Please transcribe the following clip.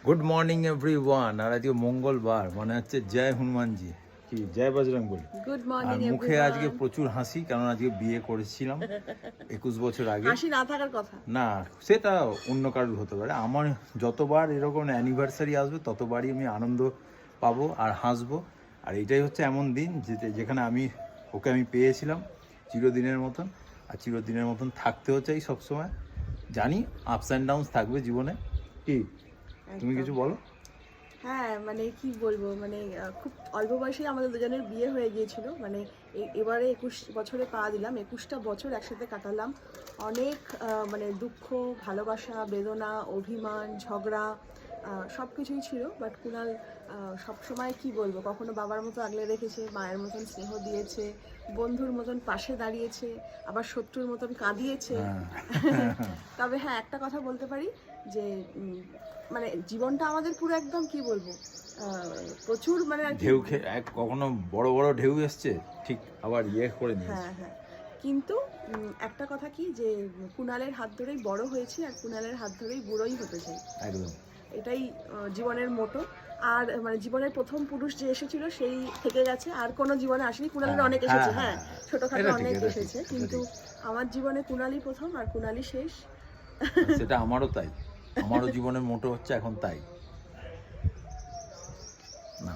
Good morning everyone. আর আজকে মঙ্গলবার, মানে হচ্ছে জয় হনুমানজি, কি জয় বজরং বলি। গুড আর মর্নিং মুখে এভরিওয়ান। আজকে প্রচুর হাসি, কারণ আজকে বিয়ে করেছিলাম 21 বছর আগে। হাসি না থাকার কথা না, সেটা অন্য কারোর হতে পারে। আমার যতবার এরকম অ্যানিভার্সারি আসবে ততবারই আমি আনন্দ পাবো আর হাসবো। আর এটাই হচ্ছে এমন দিন যেখানে ওকে আমি পেয়েছিলাম চিরদিনের মতন, আর চিরদিনের মতন থাকতেও চাই সবসময়। জানি আপস অ্যান্ড ডাউনস থাকবে জীবনে। কি তুমি কিছু বলো? হ্যাঁ, মানে কি বলবো, মানে খুব অল্প বয়সেই আমাদের দুজনের বিয়ে হয়ে গিয়েছিল। মানে এবারে 21 বছরে পা দিলাম, 21টা বছর একসাথে কাটালাম। অনেক মানে দুঃখ, ভালোবাসা, বেদনা, অভিমান, ঝগড়া সব কিছুই ছিল। বাট কুণাল সবসময় কি বলবো, কখনো বাবার মতো আগলে রেখেছে, মায়ের মতন স্নেহ দিয়েছে, বন্ধুর মতন পাশে দাঁড়িয়েছে, আবার শত্রুর মতন কাঁদিয়েছে। তবে হ্যাঁ, একটা কথা বলতে পারি যে মানে জীবনটা আমাদের পুরো একদম কি বলবো, প্রচুর মানে আর কি। ঢেউ কখনো বড় বড় ঢেউ এসছে, ঠিক আবার করে নিয়েছে। হ্যাঁ হ্যাঁ, কিন্তু একটা কথা কি, যে কুণালের হাত ধরেই বড় হয়েছি আর কুণালের হাত ধরেই বুড়োই হতে চাই। একদম, এটাই জীবনের মোটো। আর মানে জীবনের প্রথম পুরুষ যে এসেছিল সেই থেকে গেছে, আর কোনো জীবনে আসেনি। কুণালের অনেক এসেছে, হ্যাঁ, ছোটখাটো অনেক এসেছে, কিন্তু আমার জীবনে কুণালই প্রথম আর কুণালই শেষ। সেটা আমারও তাই। আমারও জীবনের মোটো হচ্ছে এখন তাই না।